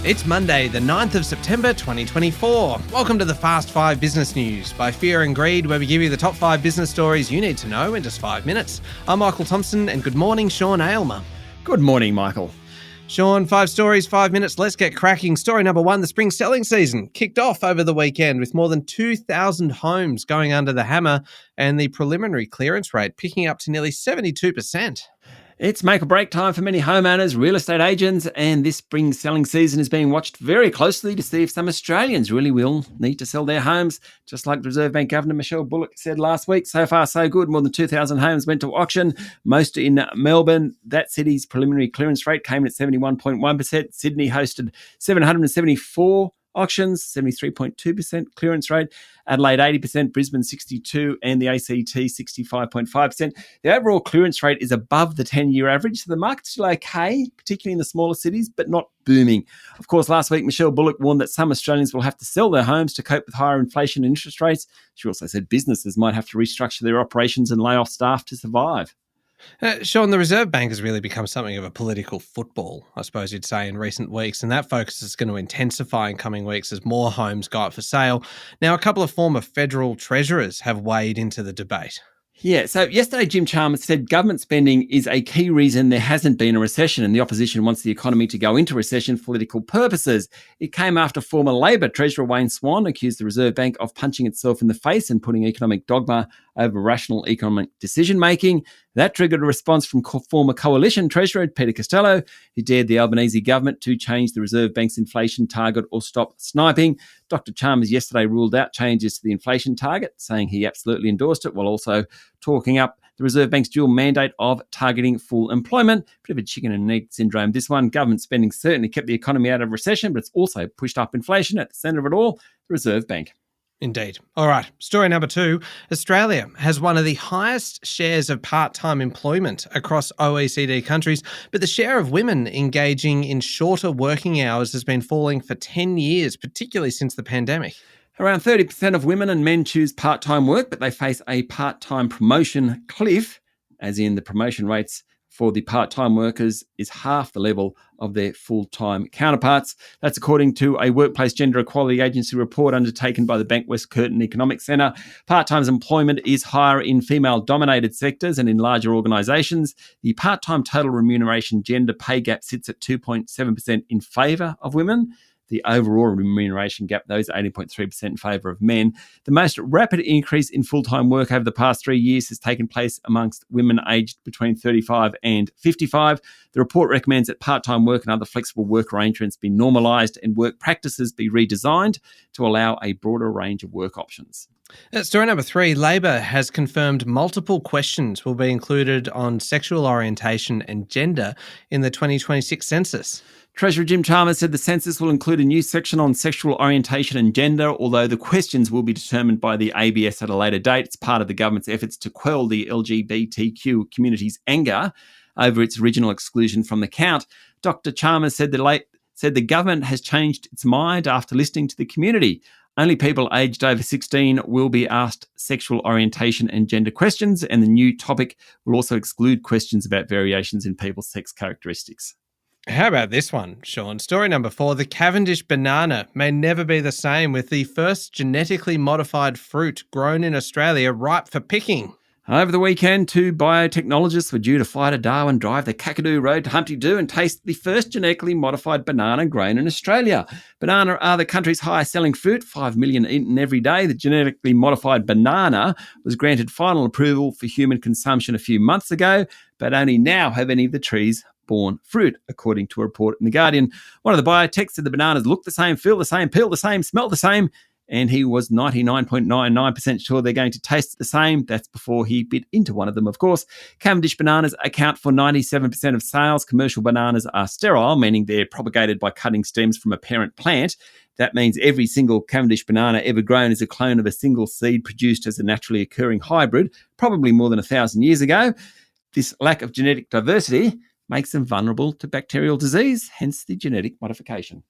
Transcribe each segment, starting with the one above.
It's Monday, the 9th of September 2024. Welcome to the Fast 5 Business News by Fear and Greed, where we give you the top 5 business stories you need to know in just 5 minutes. I'm Michael Thompson, and good morning, Sean Aylmer. Good morning, Michael. Sean, 5 stories, 5 minutes. Let's get cracking. Story number 1, the spring selling season kicked off over the weekend with more than 2,000 homes going under the hammer and the preliminary clearance rate picking up to nearly 72%. It's make or break time for many homeowners, real estate agents, and this spring selling season is being watched very closely to see if some Australians really will need to sell their homes. Just like the Reserve Bank Governor Michelle Bullock said last week, so far so good. More than 2,000 homes went to auction, most in Melbourne. That city's preliminary clearance rate came in at 71.1%. Sydney hosted 774 auctions, 73.2% clearance rate. Adelaide 80%, Brisbane 62%, and the ACT 65.5%. The overall clearance rate is above the 10-year average, so the market's still okay, particularly in the smaller cities, but not booming. Of course, last week, Michelle Bullock warned that some Australians will have to sell their homes to cope with higher inflation and interest rates. She also said businesses might have to restructure their operations and lay off staff to survive. Sean, the Reserve Bank has really become something of a political football, I suppose you'd say, in recent weeks, and that focus is going to intensify in coming weeks as more homes go up for sale. Now, a couple of former federal treasurers have weighed into the debate. Yeah, so yesterday Jim Chalmers said government spending is a key reason there hasn't been a recession, and the opposition wants the economy to go into recession for political purposes. It came after former Labor Treasurer Wayne Swan accused the Reserve Bank of punching itself in the face and putting economic dogma over rational economic decision-making. That triggered a response from former Coalition Treasurer Peter Costello, who dared the Albanese government to change the Reserve Bank's inflation target or stop sniping. Dr. Chalmers yesterday ruled out changes to the inflation target, saying he absolutely endorsed it, while also talking up the Reserve Bank's dual mandate of targeting full employment. Bit of a chicken and egg syndrome, this one. Government spending certainly kept the economy out of recession, but it's also pushed up inflation. At the centre of it all, the Reserve Bank. Indeed. All right. Story number 2. Australia has one of the highest shares of part-time employment across OECD countries, but the share of women engaging in shorter working hours has been falling for 10 years, particularly since the pandemic. Around 30% of women and men choose part-time work, but they face a part-time promotion cliff, as in the promotion rates for the part-time workers is half the level of their full-time counterparts. That's according to a Workplace Gender Equality Agency report undertaken by the Bankwest Curtin Economic Centre. Part-time employment is higher in female-dominated sectors and in larger organisations. The part-time total remuneration gender pay gap sits at 2.7% in favour of women. The overall remuneration gap, though, is 18.3% in favour of men. The most rapid increase in full-time work over the past 3 years has taken place amongst women aged between 35 and 55. The report recommends that part-time work and other flexible work arrangements be normalised and work practices be redesigned to allow a broader range of work options. Story number 3, Labor has confirmed multiple questions will be included on sexual orientation and gender in the 2026 census. Treasurer Jim Chalmers said the census will include a new section on sexual orientation and gender, although the questions will be determined by the ABS at a later date. It's part of the government's efforts to quell the LGBTQ community's anger over its original exclusion from the count. Dr. Chalmers said the government has changed its mind after listening to the community. Only people aged over 16 will be asked sexual orientation and gender questions, and the new topic will also exclude questions about variations in people's sex characteristics. How about this one, Sean? Story number 4, the Cavendish banana may never be the same, with the first genetically modified fruit grown in Australia ripe for picking. Over the weekend, 2 biotechnologists were due to fly to Darwin, drive the Kakadu Road to Humpty Doo and taste the first genetically modified banana grown in Australia. Banana are the country's highest selling fruit, 5 million eaten every day. The genetically modified banana was granted final approval for human consumption a few months ago, but only now have any of the trees borne fruit, according to a report in The Guardian. One of the biotechs said the bananas look the same, feel the same, peel the same, smell the same, and he was 99.99% sure they're going to taste the same. That's before he bit into one of them, of course. Cavendish bananas account for 97% of sales. Commercial bananas are sterile, meaning they're propagated by cutting stems from a parent plant. That means every single Cavendish banana ever grown is a clone of a single seed produced as a naturally occurring hybrid, probably more than 1,000 years ago. This lack of genetic diversity makes them vulnerable to bacterial disease, hence the genetic modification.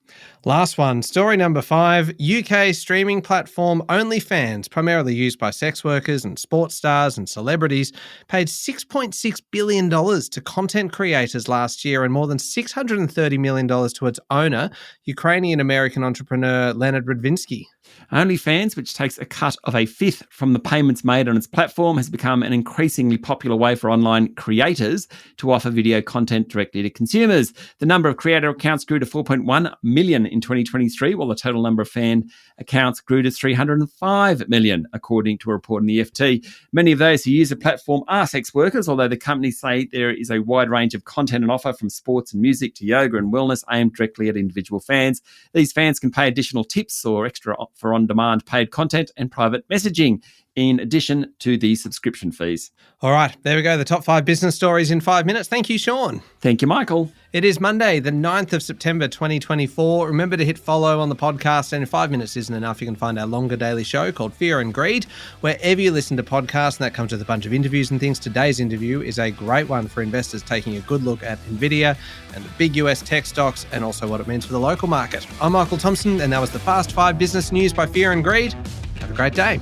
Last one, story number 5. UK streaming platform OnlyFans, primarily used by sex workers and sports stars and celebrities, paid $6.6 billion to content creators last year and more than $630 million to its owner, Ukrainian-American entrepreneur Leonard Radvinsky. OnlyFans, which takes a cut of a fifth from the payments made on its platform, has become an increasingly popular way for online creators to offer video content directly to consumers. The number of creator accounts grew to 4.1 million in 2023, while the total number of fan accounts grew to 305 million, according to a report in the FT. Many of those who use the platform are sex workers, although the companies say there is a wide range of content and offer, from sports and music to yoga and wellness, aimed directly at individual fans. These fans can pay additional tips or extra for on-demand paid content and private messaging, in addition to the subscription fees. All right, there we go. The top 5 business stories in 5 minutes. Thank you, Sean. Thank you, Michael. It is Monday, the 9th of September, 2024. Remember to hit follow on the podcast, and if 5 minutes isn't enough, you can find our longer daily show called Fear and Greed, wherever you listen to podcasts, and that comes with a bunch of interviews and things. Today's interview is a great one for investors taking a good look at NVIDIA and the big US tech stocks and also what it means for the local market. I'm Michael Thompson, and that was the Fast 5 business news by Fear and Greed. Have a great day.